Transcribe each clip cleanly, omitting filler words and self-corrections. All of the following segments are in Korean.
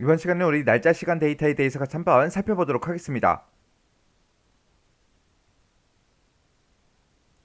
이번 시간에 우리 날짜, 시간, 데이터에 대해서 같이 한번 살펴보도록 하겠습니다.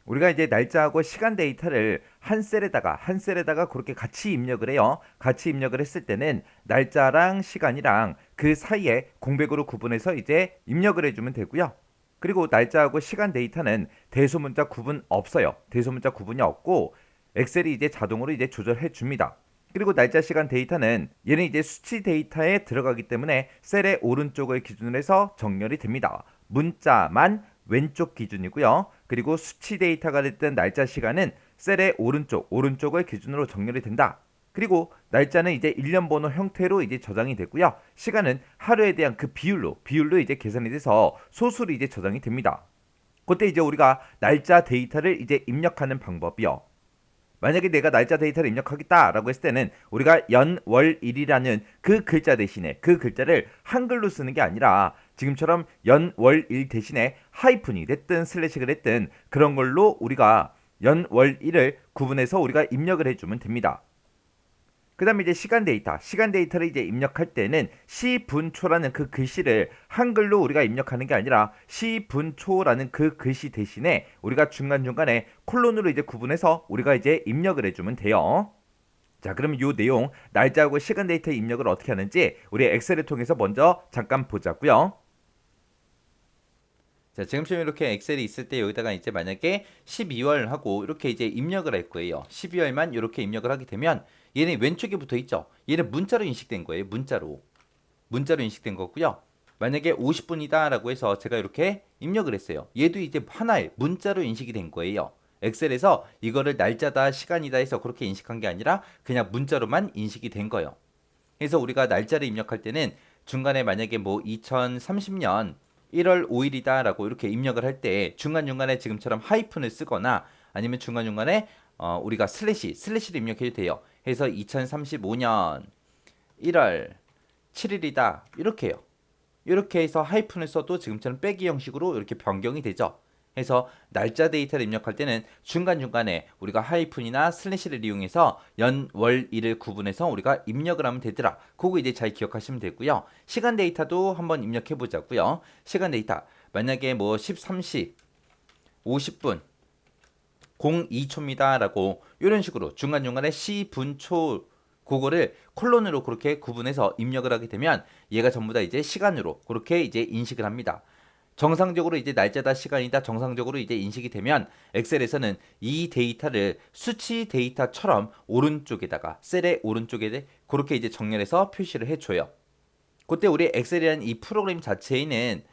우리가 이제 날짜하고 시간 데이터를 한 셀에다가 그렇게 같이 입력을 해요. 같이 입력을 했을 때는 날짜랑 시간이랑 그 사이에 공백으로 구분해서 이제 입력을 해주면 되고요. 그리고 날짜하고 시간 데이터는 대소문자 구분 없어요. 대소문자 구분이 없고 엑셀이 이제 자동으로 이제 조절해 줍니다. 그리고 날짜, 시간 데이터는 얘는 이제 수치 데이터에 들어가기 때문에 셀의 오른쪽을 기준으로 해서 정렬이 됩니다. 문자만 왼쪽 기준이고요. 그리고 수치 데이터가 됐든 날짜, 시간은 셀의 오른쪽을 기준으로 정렬이 된다. 그리고 날짜는 이제 일련 번호 형태로 이제 저장이 되고요. 시간은 하루에 대한 그 비율로 이제 계산이 돼서 소수로 이제 저장이 됩니다. 그때 이제 우리가 날짜 데이터를 이제 입력하는 방법이요. 만약에 내가 날짜 데이터를 입력하겠다라고 했을 때는 우리가 연, 월, 일이라는 그 글자 대신에 그 글자를 한글로 쓰는 게 아니라 지금처럼 연, 월, 일 대신에 하이픈이 됐든 슬래시가 됐든 그런 걸로 우리가 연, 월, 일을 구분해서 우리가 입력을 해주면 됩니다. 그 다음에 이제 시간 데이터를 이제 입력할 때는 시분초라는 그 글씨를 한글로 우리가 입력하는 게 아니라 시분초라는 그 글씨 대신에 우리가 중간중간에 콜론으로 이제 구분해서 우리가 이제 입력을 해주면 돼요. 자, 그러면 이 내용, 날짜하고 시간 데이터 입력을 어떻게 하는지 우리 엑셀을 통해서 먼저 잠깐 보자고요. 자, 지금처럼 이렇게 엑셀이 있을 때 여기다가 이제 만약에 12월 하고 이렇게 이제 입력을 할 거예요. 12월만 이렇게 입력을 하게 되면 얘는 왼쪽에 붙어 있죠. 얘는 문자로 인식된 거예요. 문자로 인식된 거고요. 만약에 50분이다 라고 해서 제가 이렇게 입력을 했어요. 얘도 이제 하나의 문자로 인식이 된 거예요. 엑셀에서 이거를 날짜다 시간이다 해서 그렇게 인식한 게 아니라 그냥 문자로만 인식이 된 거예요. 그래서 우리가 날짜를 입력할 때는 중간에 만약에 뭐 2030년 1월 5일이다 라고 이렇게 입력을 할 때 중간중간에 지금처럼 하이픈을 쓰거나 아니면 중간중간에 우리가 슬래시를 입력해도 돼요. 해서 2035년 1월 7일이다 이렇게 해요. 이렇게 해서 하이픈을 써도 지금처럼 빼기 형식으로 이렇게 변경이 되죠. 해서 날짜 데이터를 입력할 때는 중간중간에 우리가 하이픈이나 슬래시를 이용해서 연, 월, 일을 구분해서 우리가 입력을 하면 되더라. 그거 이제 잘 기억하시면 되고요. 시간 데이터도 한번 입력해 보자고요. 시간 데이터 만약에 뭐 13시 50분 02초입니다 라고 이런 식으로 중간중간에 시분초 그거를 콜론으로 그렇게 구분해서 입력을 하게 되면 얘가 전부 다 이제 시간으로 그렇게 이제 인식을 합니다. 정상적으로 이제 날짜다 시간이다 정상적으로 이제 인식이 되면 엑셀에서는 이 데이터를 수치 데이터처럼 오른쪽에다가 셀의 오른쪽에 그렇게 이제 정렬해서 표시를 해줘요. 그때 우리 엑셀이라는 이 프로그램 자체에는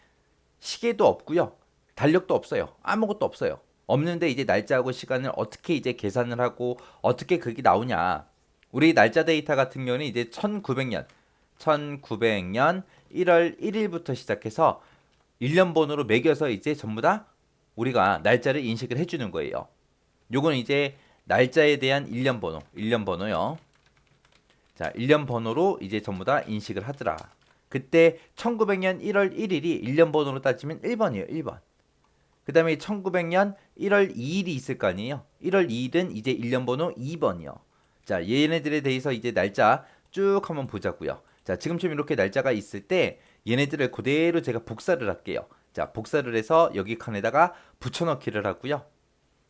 시계도 없고요. 달력도 없어요. 아무것도 없어요. 없는데 이제 날짜하고 시간을 어떻게 이제 계산을 하고 어떻게 그게 나오냐. 우리 날짜 데이터 같은 경우는 이제 1900년 1월 1일부터 시작해서 1년 번호로 매겨서 이제 전부 다 우리가 날짜를 인식을 해주는 거예요. 요건 이제 날짜에 대한 1년 번호요. 자, 1년 번호로 이제 전부 다 인식을 하더라. 그때 1900년 1월 1일이 1년 번호로 따지면 1번이에요. 1번. 그 다음에 1900년 1월 2일이 있을 거 아니에요. 1월 2일은 이제 1년 번호 2번이요. 자, 얘네들에 대해서 이제 날짜 쭉 한번 보자고요. 자, 지금처럼 이렇게 날짜가 있을 때 얘네들을 그대로 제가 복사를 할게요. 자, 복사를 해서 여기 칸에다가 붙여넣기를 하고요.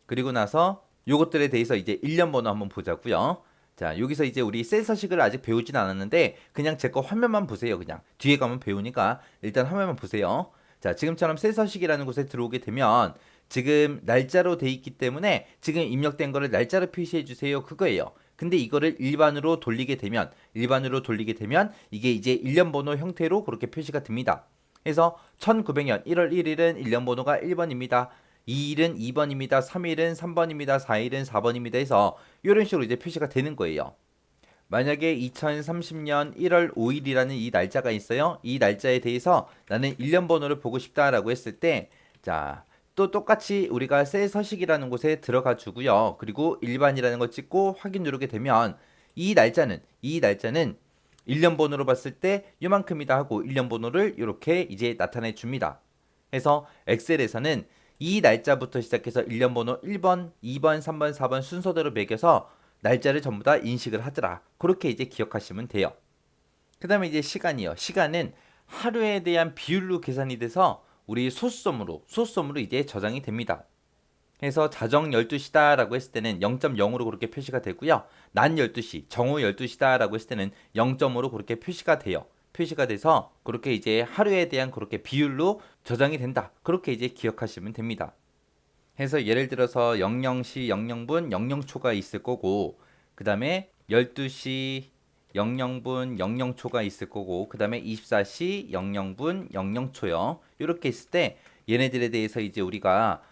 그리고 나서 요것들에 대해서 이제 1년 번호 한번 보자고요. 자, 여기서 이제 우리 셀 서식을 아직 배우진 않았는데 그냥 제 거 화면만 보세요. 그냥 뒤에 가면 배우니까 일단 화면만 보세요. 자, 지금처럼 셀 서식이라는 곳에 들어오게 되면 지금 날짜로 돼 있기 때문에 지금 입력된 거를 날짜로 표시해 주세요. 그거예요. 근데 이거를 일반으로 돌리게 되면 이게 이제 1년 번호 형태로 그렇게 표시가 됩니다. 그래서 1900년 1월 1일은 1년 번호가 1번입니다. 2일은 2번입니다. 3일은 3번입니다. 4일은 4번입니다. 해서 이런 식으로 이제 표시가 되는 거예요. 만약에 2030년 1월 5일이라는 이 날짜가 있어요. 이 날짜에 대해서 나는 1년 번호를 보고 싶다라고 했을 때, 자, 또 똑같이 우리가 셀 서식이라는 곳에 들어가 주고요. 그리고 일반이라는 거 찍고 확인 누르게 되면 이 날짜는 1년 번호로 봤을 때 요만큼이다 하고 1년 번호를 이렇게 이제 나타내 줍니다. 해서 엑셀에서는 이 날짜부터 시작해서 1년 번호 1번, 2번, 3번, 4번 순서대로 매겨서 날짜를 전부 다 인식을 하더라. 그렇게 이제 기억하시면 돼요. 그 다음에 이제 시간이요. 시간은 하루에 대한 비율로 계산이 돼서 우리 소수점으로 이제 저장이 됩니다. 그래서 자정 12시다 라고 했을 때는 0.0으로 그렇게 표시가 되고요. 낮 12시, 정오 12시다 라고 했을 때는 0점으로 그렇게 표시가 돼요. 표시가 돼서 그렇게 이제 하루에 대한 그렇게 비율로 저장이 된다. 그렇게 이제 기억하시면 됩니다. 해서 예를 들어서 00시 00분 00초가 있을 거고, 그 다음에 12시 00분 00초가 있을 거고, 그 다음에 24시 00분 00초요. 이렇게 있을 때 얘네들에 대해서 이제 우리가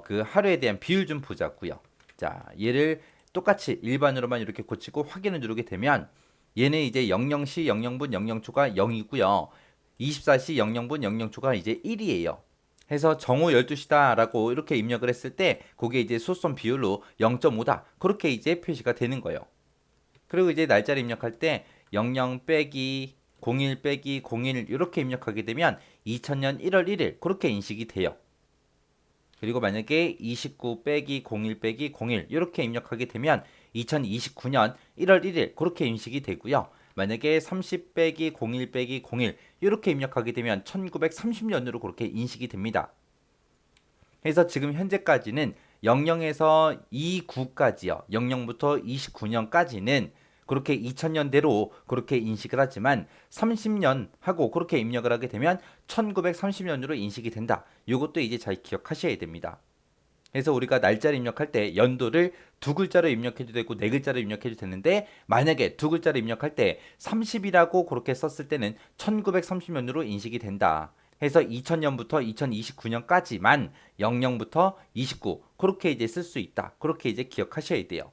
그 하루에 대한 비율 좀 보자고요. 자, 얘를 똑같이 일반으로만 이렇게 고치고 확인을 누르게 되면 얘는 이제 00시 00분 00초가 0이고요. 24시 00분 00초가 이제 1이에요. 해서 정오 12시다 라고 이렇게 입력을 했을 때 그게 이제 소수점 비율로 0.5다 그렇게 이제 표시가 되는 거예요. 그리고 이제 날짜를 입력할 때 00 빼기 01 빼기 01 이렇게 입력하게 되면 2000년 1월 1일 그렇게 인식이 돼요. 그리고 만약에 29 빼기 01 빼기 01 이렇게 입력하게 되면 2029년 1월 1일 그렇게 인식이 되고요. 만약에 30 빼기 01 빼기 01 이렇게 입력하게 되면 1930년으로 그렇게 인식이 됩니다. 그래서 지금 현재까지는 00에서 29까지요. 00부터 29년까지는 그렇게 2000년대로 그렇게 인식을 하지만 30년 하고 그렇게 입력을 하게 되면 1930년으로 인식이 된다. 이것도 이제 잘 기억하셔야 됩니다. 그래서 우리가 날짜를 입력할 때 연도를 두 글자로 입력해도 되고 네 글자로 입력해도 되는데 만약에 두 글자로 입력할 때 30이라고 그렇게 썼을 때는 1930년으로 인식이 된다. 해서 2000년부터 2029년까지만 00부터 29 그렇게 이제 쓸 수 있다. 그렇게 이제 기억하셔야 돼요.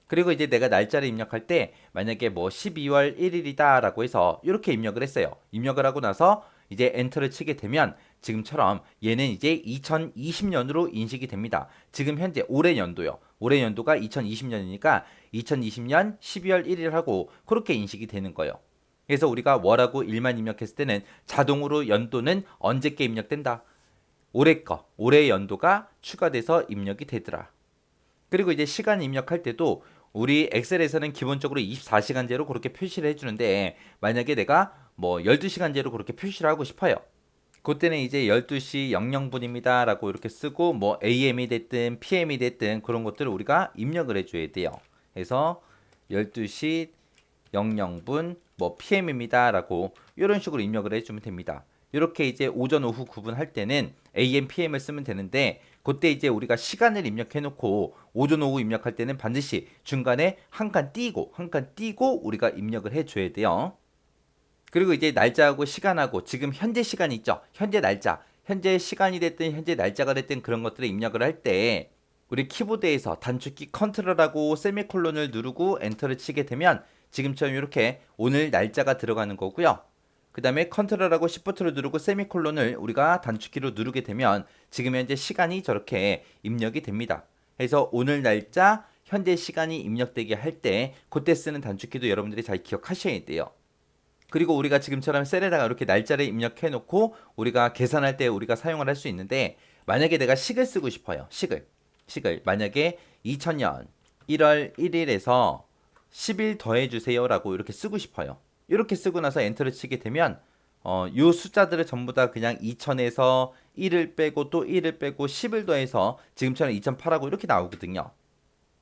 그리고 이제 내가 날짜를 입력할 때 만약에 뭐 12월 1일이다 라고 해서 이렇게 입력을 했어요. 입력을 하고 나서 이제 엔터를 치게 되면 지금처럼 얘는 이제 2020년으로 인식이 됩니다. 지금 현재 올해 연도요. 올해 연도가 2020년이니까 2020년 12월 1일 하고 그렇게 인식이 되는 거예요. 그래서 우리가 월하고 일만 입력했을 때는 자동으로 연도는 언제께 입력된다. 올해 거, 올해 연도가 추가돼서 입력이 되더라. 그리고 이제 시간 입력할 때도 우리 엑셀에서는 기본적으로 24시간제로 그렇게 표시를 해주는데 만약에 내가 뭐 12시간제로 그렇게 표시를 하고 싶어요. 그때는 이제 12시 00분입니다 라고 이렇게 쓰고 뭐 AM이 됐든 PM이 됐든 그런 것들을 우리가 입력을 해줘야 돼요. 그래서 12시 00분 뭐 PM입니다 라고 이런 식으로 입력을 해주면 됩니다. 이렇게 이제 오전 오후 구분할 때는 AM, PM을 쓰면 되는데 그때 이제 우리가 시간을 입력해 놓고 오전 오후 입력할 때는 반드시 중간에 한 칸 띄고 우리가 입력을 해줘야 돼요. 그리고 이제 날짜하고 시간하고 지금 현재 시간이 있죠. 현재 날짜, 현재 시간이 됐든 현재 날짜가 됐든 그런 것들을 입력을 할 때 우리 키보드에서 단축키 컨트롤하고 세미콜론을 누르고 엔터를 치게 되면 지금처럼 이렇게 오늘 날짜가 들어가는 거고요. 그 다음에 컨트롤하고 시프트를 누르고 세미콜론을 우리가 단축키로 누르게 되면 지금 현재 시간이 저렇게 입력이 됩니다. 그래서 오늘 날짜, 현재 시간이 입력되게 할 때 그때 쓰는 단축키도 여러분들이 잘 기억하셔야 돼요. 그리고 우리가 지금처럼 셀에다가 이렇게 날짜를 입력해 놓고 우리가 계산할 때 우리가 사용을 할 수 있는데 만약에 내가 식을 쓰고 싶어요. 식을 만약에 2000년 1월 1일에서 10일 더해 주세요 라고 이렇게 쓰고 싶어요. 이렇게 쓰고 나서 엔터를 치게 되면 요 숫자들을 전부 다 그냥 2000에서 1을 빼고 또 1을 빼고 10을 더해서 지금처럼 2008하고 이렇게 나오거든요.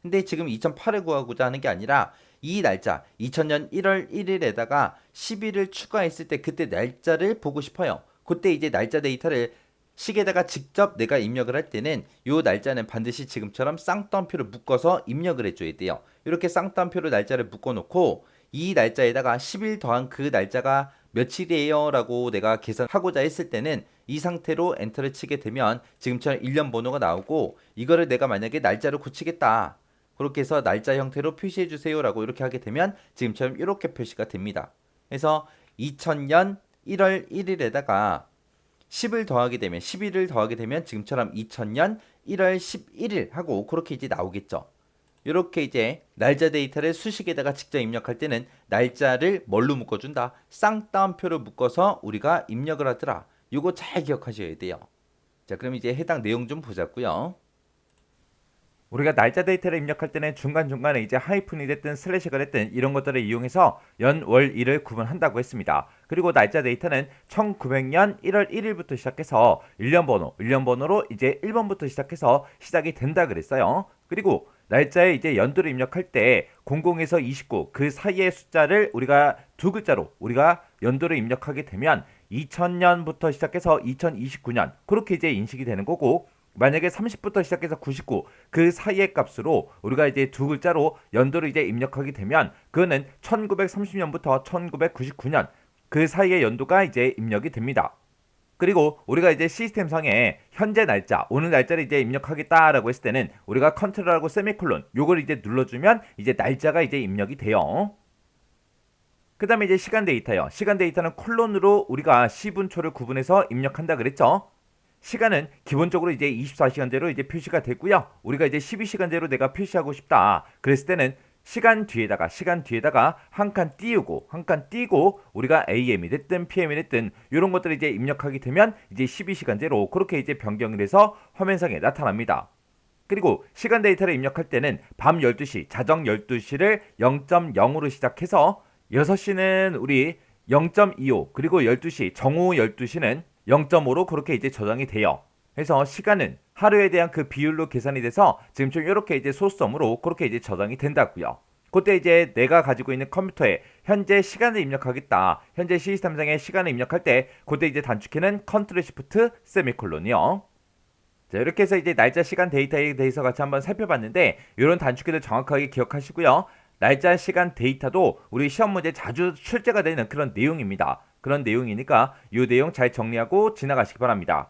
근데 지금 2008을 구하고자 하는 게 아니라 이 날짜 2000년 1월 1일에다가 10일을 추가했을 때 그때 날짜를 보고 싶어요. 그때 이제 날짜 데이터를 식에다가 직접 내가 입력을 할 때는 요 날짜는 반드시 지금처럼 쌍따옴표를 묶어서 입력을 해줘야 돼요. 이렇게 쌍따옴표로 날짜를 묶어놓고 이 날짜에다가 10일 더한 그 날짜가 며칠이에요 라고 내가 계산하고자 했을 때는 이 상태로 엔터를 치게 되면 지금처럼 일련 번호가 나오고 이거를 내가 만약에 날짜로 고치겠다. 그렇게 해서 날짜 형태로 표시해 주세요 라고 이렇게 하게 되면 지금처럼 이렇게 표시가 됩니다. 그래서 2000년 1월 1일에다가 10을 더하게 되면 11을 더하게 되면 지금처럼 2000년 1월 11일 하고 그렇게 이제 나오겠죠. 이렇게 이제 날짜 데이터를 수식에다가 직접 입력할 때는 날짜를 뭘로 묶어준다? 쌍따옴표로 묶어서 우리가 입력을 하더라. 이거 잘 기억하셔야 돼요. 자, 그럼 이제 해당 내용 좀 보자고요. 우리가 날짜 데이터를 입력할 때는 중간중간에 이제 하이픈이 됐든 슬래시가 됐든 이런 것들을 이용해서 연, 월, 일을 구분한다고 했습니다. 그리고 날짜 데이터는 1900년 1월 1일부터 시작해서 1년 번호, 1년 번호로 이제 1번부터 시작해서 시작이 된다 그랬어요. 그리고 날짜에 이제 연도를 입력할 때 00에서 29 그 사이의 숫자를 우리가 두 글자로 우리가 연도를 입력하게 되면 2000년부터 시작해서 2029년 그렇게 이제 인식이 되는 거고, 만약에 30부터 시작해서 99 그 사이의 값으로 우리가 이제 두 글자로 연도를 이제 입력하게 되면 그거는 1930년부터 1999년 그 사이의 연도가 이제 입력이 됩니다. 그리고 우리가 이제 시스템상에 현재 날짜, 오늘 날짜를 이제 입력하겠다라고 했을 때는 우리가 컨트롤하고 세미콜론 요걸 이제 눌러주면 이제 날짜가 이제 입력이 돼요. 그 다음에 이제 시간 데이터요. 시간 데이터는 콜론으로 우리가 시분초를 구분해서 입력한다 그랬죠. 시간은 기본적으로 이제 24시간제로 이제 표시가 됐고요. 우리가 이제 12시간제로 내가 표시하고 싶다 그랬을 때는 시간 뒤에다가 한 칸 띄우고 우리가 AM이 됐든 PM이 됐든 이런 것들을 이제 입력하게 되면 이제 12시간제로 그렇게 이제 변경을 해서 화면상에 나타납니다. 그리고 시간 데이터를 입력할 때는 밤 12시, 자정 12시를 0.0으로 시작해서 6시는 우리 0.25 그리고 12시, 정오 12시는 0.5로 그렇게 이제 저장이 돼요. 그래서 시간은 하루에 대한 그 비율로 계산이 돼서 지금처럼 이렇게 이제 소수점으로 그렇게 이제 저장이 된다고요. 그때 이제 내가 가지고 있는 컴퓨터에 현재 시간을 입력하겠다. 현재 시스템상의 시간을 입력할 때 그때 이제 단축키는 컨트롤 시프트 세미콜론이요. 자, 이렇게 해서 이제 날짜 시간 데이터에 대해서 같이 한번 살펴봤는데 이런 단축키를 정확하게 기억하시고요. 날짜 시간 데이터도 우리 시험 문제 자주 출제가 되는 그런 내용입니다. 그런 내용이니까 이 내용 잘 정리하고 지나가시기 바랍니다.